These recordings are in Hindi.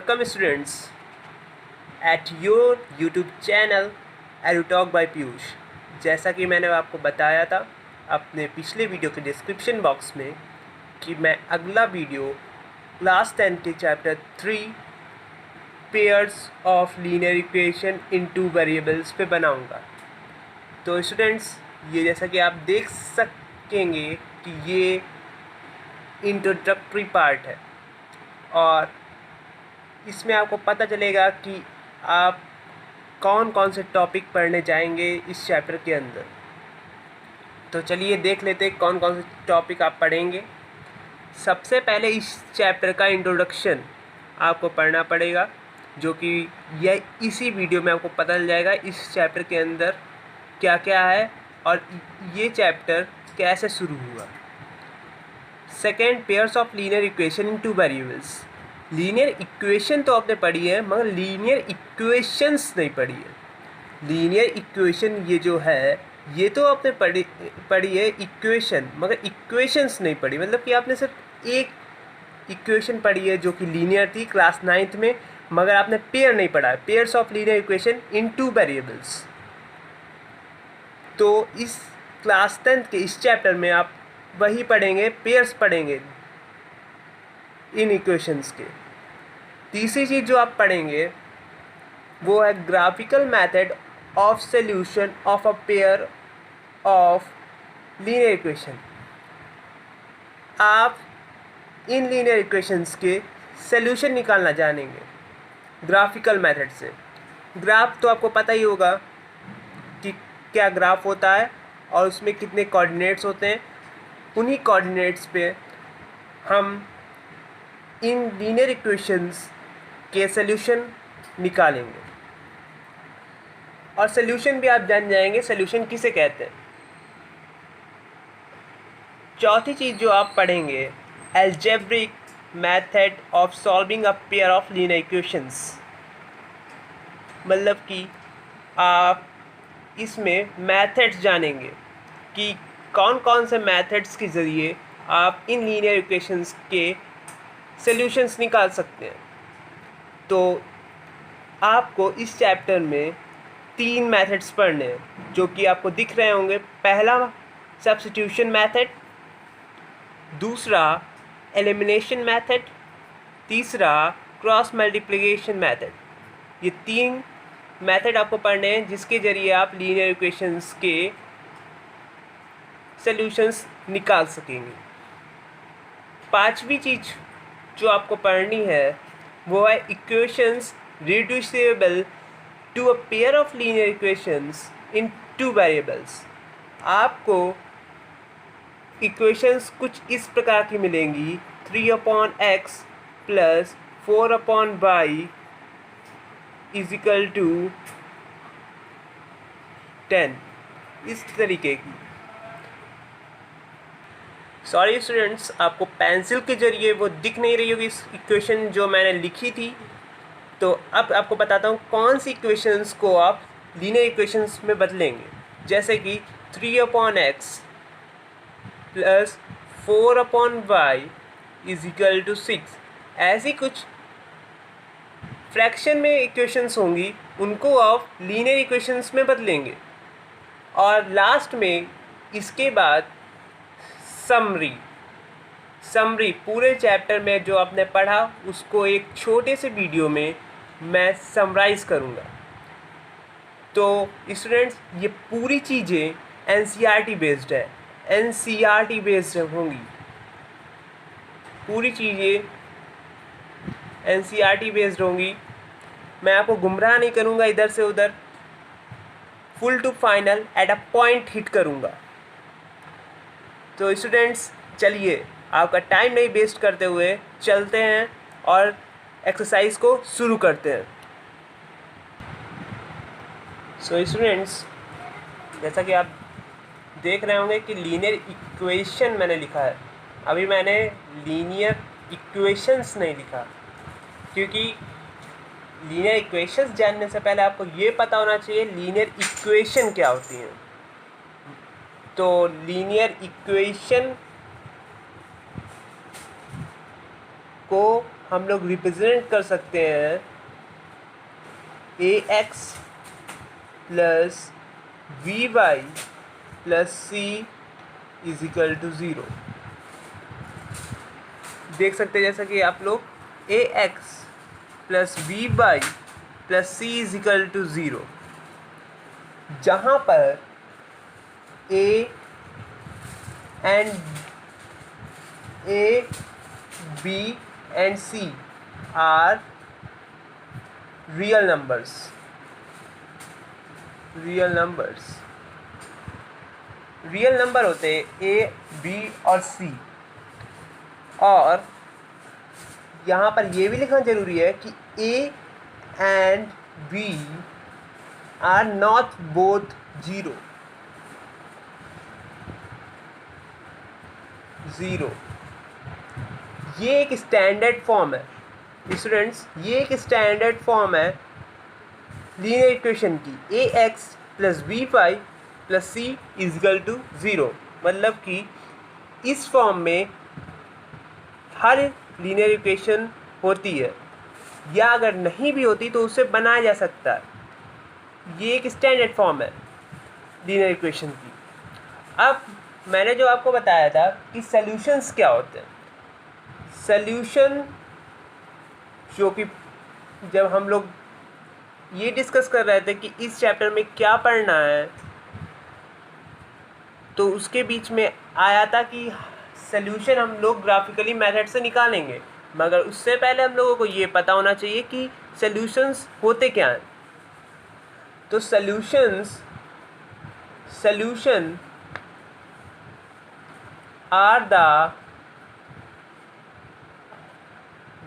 Welcome students at your YouTube channel EduTalk by Piyush. जैसा कि मैंने आपको बताया था अपने पिछले वीडियो के डिस्क्रिप्शन बॉक्स में कि मैं अगला वीडियो क्लास 10 के chapter 3 pairs of linear equation in two variables पे बनाऊंगा। तो स्टूडेंट्स ये जैसा कि आप देख सकेंगे कि ये इंट्रोडक्टरी पार्ट है और इसमें आपको पता चलेगा कि आप कौन कौन से टॉपिक पढ़ने जाएंगे इस चैप्टर के अंदर। तो चलिए देख लेते हैं कौन कौन से टॉपिक आप पढ़ेंगे। सबसे पहले इस चैप्टर का इंट्रोडक्शन आपको पढ़ना पड़ेगा, जो कि यह इसी वीडियो में आपको पता चल जाएगा इस चैप्टर के अंदर क्या क्या है और ये चैप्टर कैसे शुरू हुआ। Second, pairs of linear equation in two variables. Linear equation तो आपने पढ़ी है मगर लीनियर इक्वेशंस नहीं पढ़ी है। लीनियर इक्वेशन ये जो है ये तो आपने पढ़ी है इक्वेशन, मगर इक्वेशंस नहीं पढ़ी। मतलब कि आपने सिर्फ एक इक्वेशन पढ़ी है जो कि लीनियर थी क्लास 9th में, मगर आपने पेयर नहीं पढ़ा है, pairs of linear equation in two variables. तो इस क्लास 10th के इस चैप्टर में आप वही पढ़ेंगे, पेयर्स पढ़ेंगे इन इक्वेशंस के। तीसरी चीज़ जो आप पढ़ेंगे वो है graphical method of solution of a pair of linear equation. आप इन लीनियर इक्वेशंस के सॉल्यूशन निकालना जानेंगे ग्राफिकल मेथड से। ग्राफ तो आपको पता ही होगा कि क्या ग्राफ होता है और उसमें कितने कोऑर्डिनेट्स होते हैं। उन्हीं कोऑर्डिनेट्स पे हम इन लीनियर इक्वेशंस के सॉल्यूशन निकालेंगे और सॉल्यूशन भी आप जान जाएंगे सॉल्यूशन किसे कहते हैं। चौथी चीज़ जो आप पढ़ेंगे, algebraic method of solving a pair of linear equations. मतलब कि आप इसमें मेथड्स जानेंगे कि कौन कौन से मेथड्स के ज़रिए आप इन लीनियर इक्वेशंस के सॉल्यूशंस निकाल सकते हैं। तो आपको इस चैप्टर में 3 मेथड्स पढ़ने हैं जो कि आपको दिख रहे होंगे। पहला सब्स्टिट्यूशन मेथड, दूसरा एलिमिनेशन मेथड, तीसरा क्रॉस मल्टीप्लिकेशन मेथड। ये 3 मेथड आपको पढ़ने हैं जिसके ज़रिए आप लीनियर इक्वेशंस के सॉल्यूशंस निकाल सकेंगे। पांचवी चीज़ जो आपको पढ़नी है वो है equations reducible to a pair of linear equations in two variables. आपको इक्वेशंस कुछ इस प्रकार की मिलेंगी, 3/x plus 4/y is equal to 10, इस तरीके की। सॉरी स्टूडेंट्स, आपको पेंसिल के ज़रिए वो दिख नहीं रही होगी इस इक्वेशन जो मैंने लिखी थी। तो अब आपको बताता हूँ कौन सी इक्वेशंस को आप लीनियर इक्वेशंस में बदलेंगे। जैसे कि 3/x plus 4/y is equal to 6। ऐसी कुछ फ्रैक्शन में इक्वेशंस होंगी, उनको आप लीनियर इक्वेशंस में बदलेंगे। और लास्ट में इसके बाद समरी पूरे चैप्टर में जो आपने पढ़ा उसको एक छोटे से वीडियो में मैं समराइज़ करूँगा। तो स्टूडेंट्स ये पूरी चीज़ें एनसीईआरटी बेस्ड है, एनसीईआरटी बेस्ड होंगी। पूरी चीज़ें एनसीईआरटी बेस्ड होंगी। मैं आपको गुमराह नहीं करूँगा इधर से उधर, full to final at a point hit करूँगा। तो स्टूडेंट्स चलिए आपका टाइम नहीं वेस्ट करते हुए चलते हैं और एक्सरसाइज को शुरू करते हैं। सो स्टूडेंट्स जैसा कि आप देख रहे होंगे कि लीनियर इक्वेशन मैंने लिखा है, अभी मैंने लीनियर इक्वेशंस नहीं लिखा, क्योंकि लीनियर इक्वेशंस जानने से पहले आपको ये पता होना चाहिए लीनियर इक्वेशन क्या होती है। तो लीनियर इक्वेशन को हम लोग रिप्रेजेंट कर सकते हैं ax plus V Y plus C is equal to 0। देख सकते हैं जैसा कि आप लोग ax plus V Y plus C is equal to 0, जहाँ पर a b and c are real numbers। Real number होते हैं a, b और c। और यहाँ पर ये भी लिखना जरूरी है कि a and b are not both 0। ये एक स्टैंडर्ड फॉर्म है स्टूडेंट्स, ये एक स्टैंडर्ड फॉर्म है लीनियर इक्वेशन की ax plus B Y plus C is equal to 0। मतलब कि इस फॉर्म में हर लीनियर इक्वेशन होती है, या अगर नहीं भी होती तो उसे बनाया जा सकता है। ये एक स्टैंडर्ड फॉर्म है लीनियर इक्वेशन की। अब मैंने जो आपको बताया था कि सॉल्यूशंस क्या होते हैं, सॉल्यूशन जो कि जब हम लोग ये डिस्कस कर रहे थे कि इस चैप्टर में क्या पढ़ना है, तो उसके बीच में आया था कि सॉल्यूशन हम लोग ग्राफिकली मेथड से निकालेंगे, मगर उससे पहले हम लोगों को ये पता होना चाहिए कि सॉल्यूशंस होते क्या हैं। तो solution are the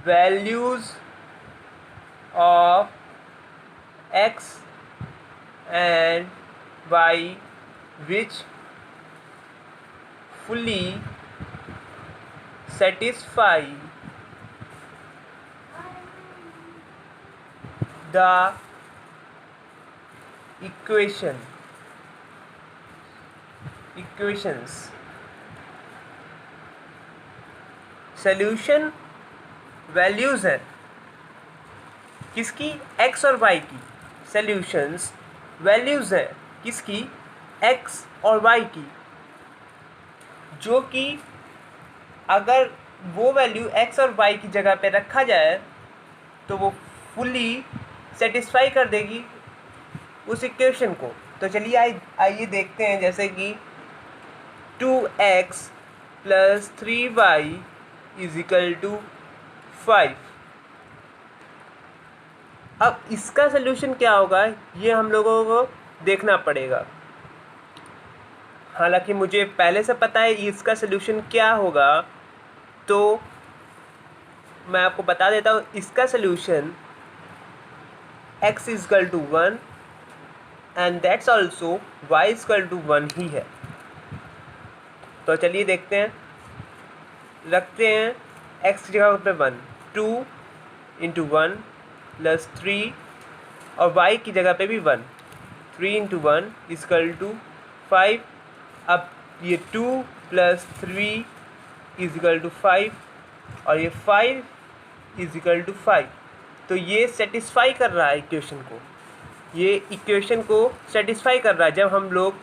values of x and y which fully satisfy the equations। Solution values है किसकी, x और y की। सॉल्यूशंस वैल्यूज है किसकी, x और y की, जो कि अगर वो वैल्यू x और y की जगह पे रखा जाए तो वो फुली सेटिस्फाई कर देगी उस इक्वेशन को। तो चलिए आइए देखते हैं, जैसे कि 2x plus 3y is equal to 5। अब इसका सलूशन क्या होगा ये हम लोगों को देखना पड़ेगा। हालांकि मुझे पहले से पता है इसका सलूशन क्या होगा, तो मैं आपको बता देता हूँ। इसका solution x is equal to 1 and that's also y is equal to 1 ही है। तो चलिए देखते हैं, रखते हैं x की जगह पे 1, 2 इंटू 1 प्लस 3 और y की जगह पे भी 1, 3 इंटू 1 इज इक्वल टू 5। अब ये 2 प्लस 3 इज इक्वल टू 5 और ये 5 इज इक्वल टू 5। तो ये सेटिस्फाई कर रहा है इक्वेशन को, ये इक्वेशन को सेटिस्फाई कर रहा है। जब हम लोग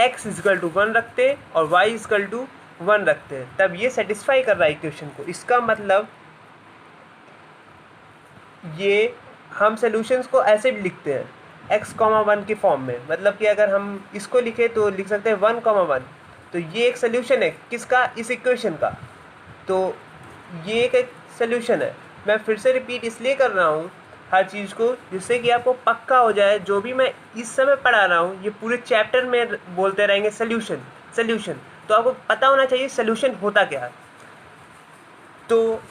x इज इक्वल टू 1 रखते हैं और y इज इक्वल टू 1 रखते हैं, तब ये सेटिस्फाई कर रहा है इक्वेशन को। इसका मतलब ये हम सॉल्यूशंस को ऐसे भी लिखते हैं x, 1 के फॉर्म में। मतलब कि अगर हम इसको लिखें तो लिख सकते हैं 1, 1। तो ये एक सॉल्यूशन है किसका, इस इक्वेशन का। तो ये एक सॉल्यूशन है। मैं फिर से रिपीट इसलिए कर रहा हूँ हर चीज़ को, जिससे कि आपको पक्का हो जाए। जो भी मैं इस समय पढ़ा रहा हूँ ये पूरे चैप्टर में बोलते रहेंगे सॉल्यूशन, तो आपको पता होना चाहिए सॉल्यूशन होता क्या है। तो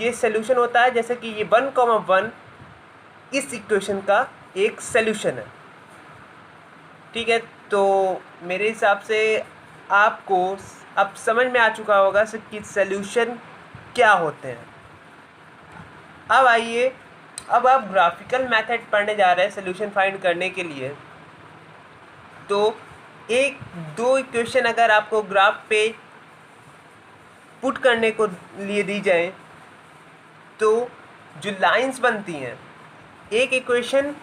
ये सॉल्यूशन होता है जैसे कि ये 1, 1 इस इक्वेशन का एक सॉल्यूशन है। ठीक है, तो मेरे हिसाब से आपको अब समझ में आ चुका होगा कि सॉल्यूशन क्या होते हैं। अब आइए, अब आप ग्राफिकल मेथड पढ़ने जा रहे हैं सॉल्यूशन फाइंड करने के लिए। तो एक दो इक्वेशन अगर आपको ग्राफ पे पुट करने को लिए दी जाए तो जो लाइंस बनती हैं, एक इक्वेशन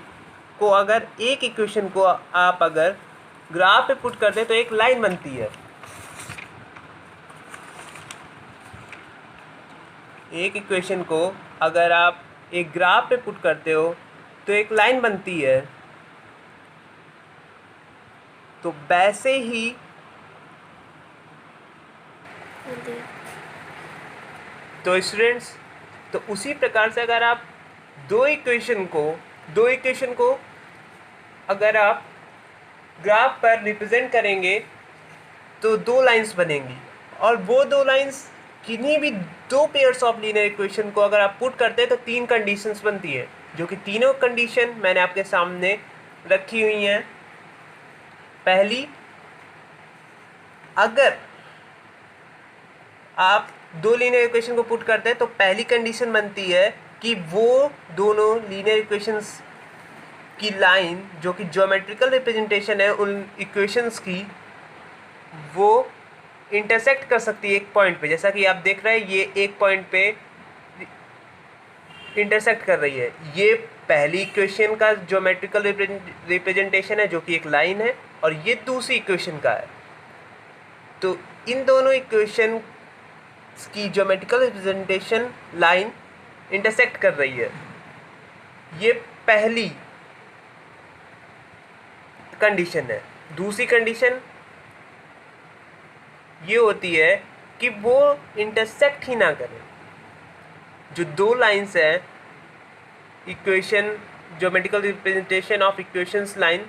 को आप अगर ग्राफ पे पुट कर दें तो एक लाइन बनती है। एक इक्वेशन को अगर आप एक ग्राफ पे पुट करते हो तो एक लाइन बनती है। तो वैसे ही तो स्टूडेंट्स, तो उसी प्रकार से अगर आप दो इक्वेशन को अगर आप ग्राफ पर रिप्रेजेंट करेंगे तो दो लाइंस बनेंगी, और वो दो लाइंस किन्हीं भी दो पेयर्स ऑफ लीनियर इक्वेशन को अगर आप पुट करते हैं तो तीन कंडीशंस बनती है, जो कि तीनों कंडीशन मैंने आपके सामने रखी हुई हैं। पहली, अगर आप दो लीनियर इक्वेशन को पुट करते हैं तो पहली कंडीशन बनती है कि वो दोनों लीनियर इक्वेशंस की लाइन जो कि ज्योमेट्रिकल रिप्रेजेंटेशन है उन इक्वेशंस की, वो इंटरसेक्ट कर सकती है एक पॉइंट पे। जैसा कि आप देख रहे हैं ये एक पॉइंट पे इंटरसेक्ट कर रही है। ये पहली इक्वेशन का ज्योमेट्रिकल रिप्रेजेंटेशन है जो कि एक लाइन है, और ये दूसरी इक्वेशन का है। तो इन दोनों इक्वेशन की ज्योमेट्रिकल रिप्रेजेंटेशन लाइन इंटरसेक्ट कर रही है। ये पहली कंडीशन है। दूसरी कंडीशन ये होती है कि वो इंटरसेक्ट ही ना करें। जो दो लाइंस हैं, equation geometrical representation of equations line,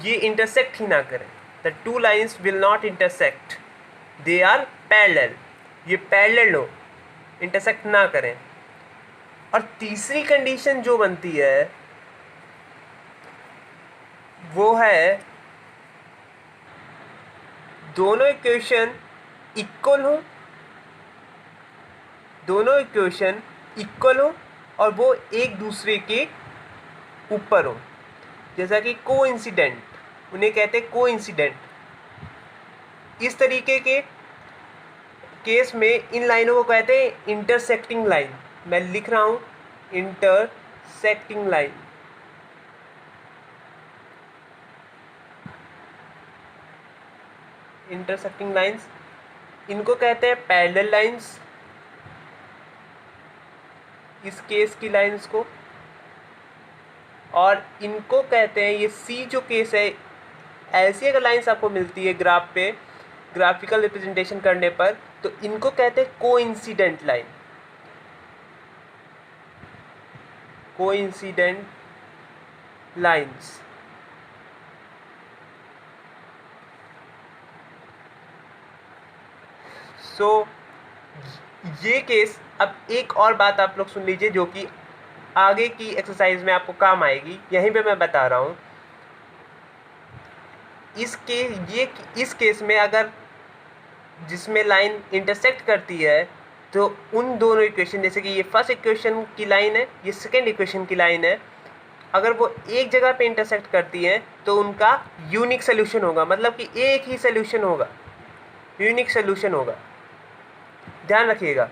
ये इंटरसेक्ट ही ना करें। The two lines will not intersect, they are parallel. ये पैरेलल हो, इंटरसेक्ट ना करें। और तीसरी कंडीशन जो बनती है वो है दोनों इक्वेशन इक्वल हो और वो एक दूसरे के ऊपर हो। जैसा कि कोइंसिडेंट, उन्हें कहते हैं कोइंसिडेंट। इस तरीके के केस में इन लाइनों को कहते हैं इंटरसेक्टिंग लाइन। मैं लिख रहा हूँ इंटरसेक्टिंग लाइन। इंटरसेक्टिंग लाइंस, इनको कहते हैं पैरेलल लाइंस, इस केस की लाइंस को। और इनको कहते हैं, ये सी जो केस है, ऐसी अगर लाइंस आपको मिलती है ग्राफ पे ग्राफिकल रिप्रेजेंटेशन करने पर, तो इनको कहते हैं coincident line. Coincident lines. So ये केस, अब एक और बात आप लोग सुन लीजिए जो कि आगे की एक्सरसाइज में आपको काम आएगी, यहीं पे मैं बता रहा हूँ। इस केस में अगर जिसमें लाइन इंटरसेक्ट करती है, तो उन दोनों इक्वेशन, जैसे कि ये फर्स्ट इक्वेशन की लाइन है, ये सेकेंड इक्वेशन की लाइन है, अगर वो एक जगह पे इंटरसेक्ट करती है तो उनका यूनिक सोल्यूशन होगा। मतलब कि एक ही सोल्यूशन होगा, यूनिक सोल्यूशन होगा। ध्यान रखिएगा,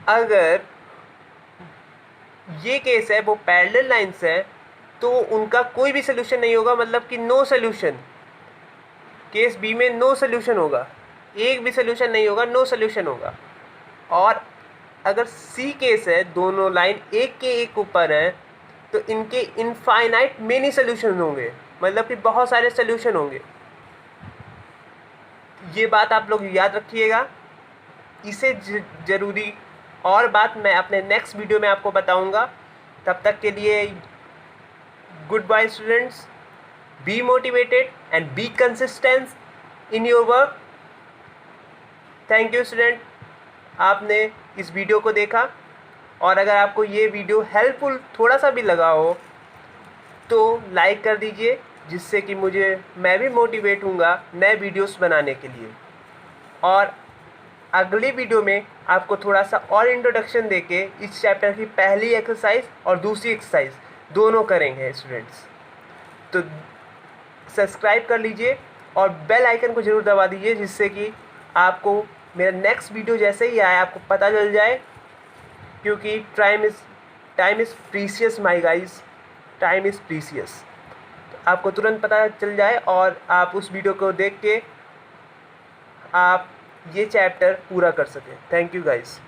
अगर ये केस है वो पैरेलल लाइंस है तो उनका कोई भी सोल्यूशन नहीं होगा, मतलब कि नो सोल्यूशन। केस बी में नो सोल्यूशन होगा, एक भी सोल्यूशन नहीं होगा, नो सोल्यूशन होगा। और अगर सी केस है, दोनों लाइन एक के एक ऊपर हैं, तो इनके इनफाइनाइट मेनी सोल्यूशन होंगे, मतलब कि बहुत सारे सोल्यूशन होंगे। ये बात आप लोग याद रखिएगा। इसे ज़रूरी और बात मैं अपने नेक्स्ट वीडियो में आपको बताऊंगा। तब तक के लिए good bye students, be motivated and be consistent in your work. Thank you student, आपने इस वीडियो को देखा, और अगर आपको ये वीडियो हेल्पफुल थोड़ा सा भी लगा हो तो लाइक कर दीजिए, जिससे कि मैं भी मोटिवेट हूँगा नए वीडियोस बनाने के लिए। और अगली वीडियो में आपको थोड़ा सा और इंट्रोडक्शन देके इस चैप्टर की पहली एक्सरसाइज और दूसरी एक्सरसाइज दोनों करेंगे स्टूडेंट्स। तो सब्सक्राइब कर लीजिए और बेल आइकन को ज़रूर दबा दीजिए, जिससे कि आपको मेरा नेक्स्ट वीडियो जैसे ही आए आपको पता चल जाए, क्योंकि time is precious my guys, time is precious. तो आपको तुरंत पता चल जाए और आप उस वीडियो को देख के आप ये चैप्टर पूरा कर सकें। Thank you guys.